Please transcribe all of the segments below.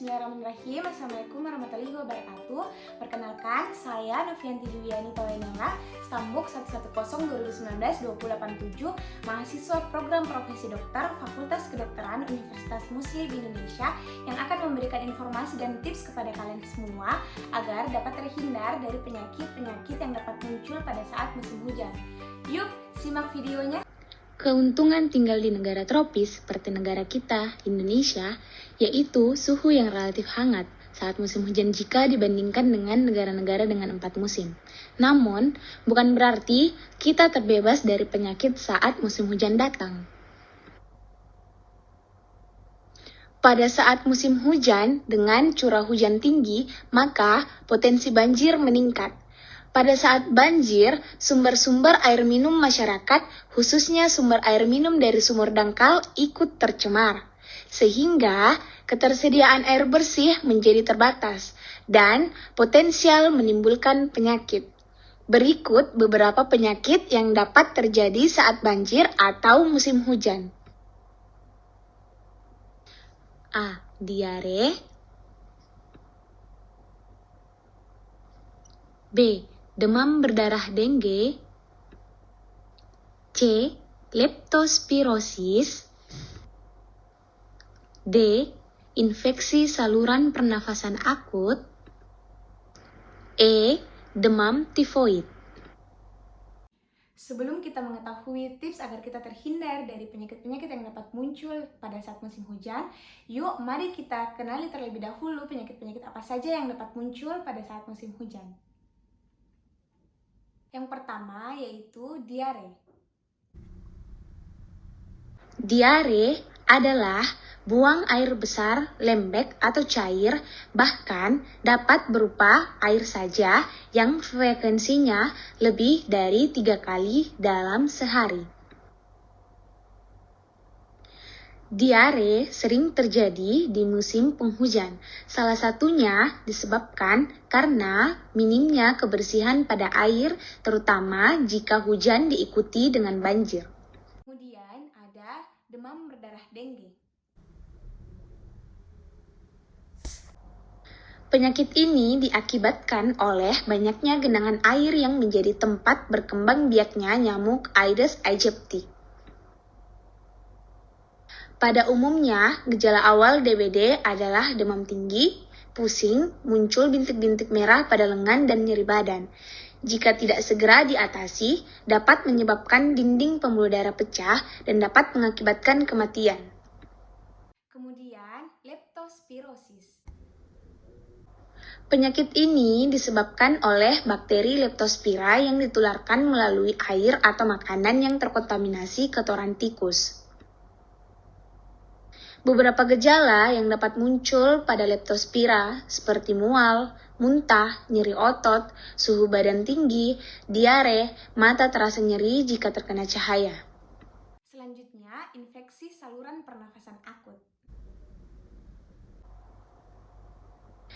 Bismillahirrahmanirrahim. Assalamualaikum warahmatullahi wabarakatuh. Perkenalkan, saya Novianti Dewiani Tawenela, Stambuk 110 2019 2087, mahasiswa program profesi dokter Fakultas Kedokteran Universitas Muslim Indonesia yang akan memberikan informasi dan tips kepada kalian semua agar dapat terhindar dari penyakit-penyakit yang dapat muncul pada saat musim hujan. Yuk, simak videonya. Keuntungan tinggal di negara tropis seperti negara kita, Indonesia, yaitu suhu yang relatif hangat saat musim hujan jika dibandingkan dengan negara-negara dengan 4 musim. Namun, bukan berarti kita terbebas dari penyakit saat musim hujan datang. Pada saat musim hujan dengan curah hujan tinggi, maka potensi banjir meningkat. Pada saat banjir, sumber-sumber air minum masyarakat, khususnya sumber air minum dari sumur dangkal, ikut tercemar. Sehingga ketersediaan air bersih menjadi terbatas dan potensial menimbulkan penyakit. Berikut beberapa penyakit yang dapat terjadi saat banjir atau musim hujan. A. Diare. B. Demam berdarah dengue. C. Leptospirosis. D. Infeksi saluran pernafasan akut. E. Demam tifoid. Sebelum kita mengetahui tips agar kita terhindar dari penyakit-penyakit yang dapat muncul pada saat musim hujan, yuk mari kita kenali terlebih dahulu penyakit-penyakit apa saja yang dapat muncul pada saat musim hujan. Yang pertama yaitu diare. Diare adalah buang air besar, lembek, atau cair, bahkan dapat berupa air saja yang frekuensinya lebih dari 3 kali dalam sehari. Diare sering terjadi di musim penghujan. Salah satunya disebabkan karena minimnya kebersihan pada air, terutama jika hujan diikuti dengan banjir. Kemudian ada demam berdarah dengue. Penyakit ini diakibatkan oleh banyaknya genangan air yang menjadi tempat berkembang biaknya nyamuk Aedes aegypti. Pada umumnya, gejala awal DBD adalah demam tinggi, pusing, muncul bintik-bintik merah pada lengan dan nyeri badan. Jika tidak segera diatasi, dapat menyebabkan dinding pembuluh darah pecah dan dapat mengakibatkan kematian. Kemudian leptospirosis. Penyakit ini disebabkan oleh bakteri Leptospira yang ditularkan melalui air atau makanan yang terkontaminasi kotoran tikus. Beberapa gejala yang dapat muncul pada Leptospira seperti mual, muntah, nyeri otot, suhu badan tinggi, diare, mata terasa nyeri jika terkena cahaya. Selanjutnya, infeksi saluran pernafasan akut.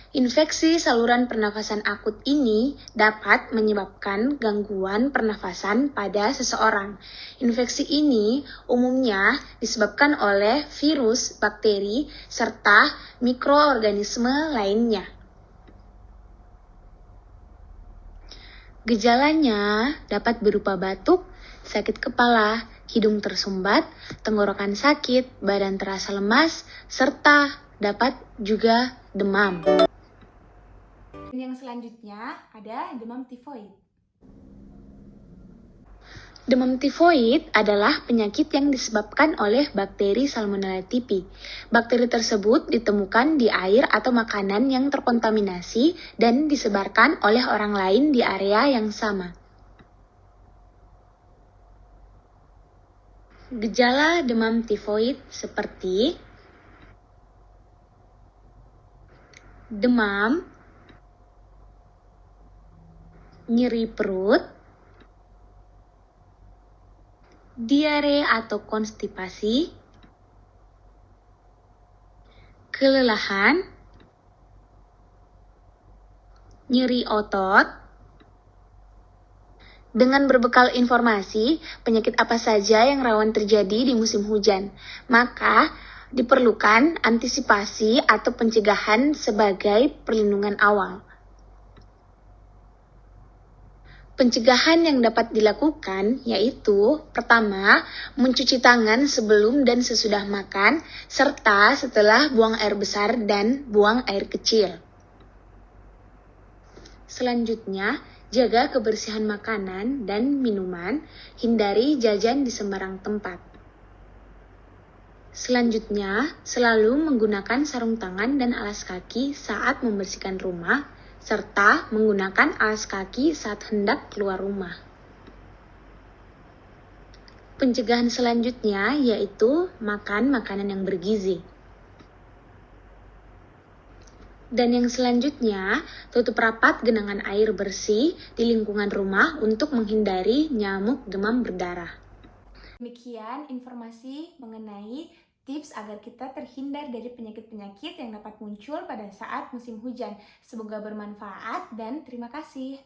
Infeksi saluran pernafasan akut ini dapat menyebabkan gangguan pernafasan pada seseorang. Infeksi ini umumnya disebabkan oleh virus, bakteri, serta mikroorganisme lainnya. Gejalanya dapat berupa batuk, sakit kepala, hidung tersumbat, tenggorokan sakit, badan terasa lemas, serta dapat juga demam. Dan yang selanjutnya ada demam tifoid. Demam tifoid adalah penyakit yang disebabkan oleh bakteri Salmonella typhi. Bakteri tersebut ditemukan di air atau makanan yang terkontaminasi dan disebarkan oleh orang lain di area yang sama. Gejala demam tifoid seperti demam, nyeri perut, diare atau konstipasi, kelelahan, nyeri otot. Dengan berbekal informasi penyakit apa saja yang rawan terjadi di musim hujan, maka Diperlukan antisipasi atau pencegahan sebagai perlindungan awal. Pencegahan yang dapat dilakukan yaitu, pertama, mencuci tangan sebelum dan sesudah makan, serta setelah buang air besar dan buang air kecil. Selanjutnya, jaga kebersihan makanan dan minuman, hindari jajan di sembarang tempat. Selanjutnya, selalu menggunakan sarung tangan dan alas kaki saat membersihkan rumah, serta menggunakan alas kaki saat hendak keluar rumah. Pencegahan selanjutnya yaitu makan makanan yang bergizi. Dan yang selanjutnya, tutup rapat genangan air bersih di lingkungan rumah untuk menghindari nyamuk demam berdarah. Demikian informasi mengenai tips agar kita terhindar dari penyakit-penyakit yang dapat muncul pada saat musim hujan. Semoga bermanfaat dan terima kasih.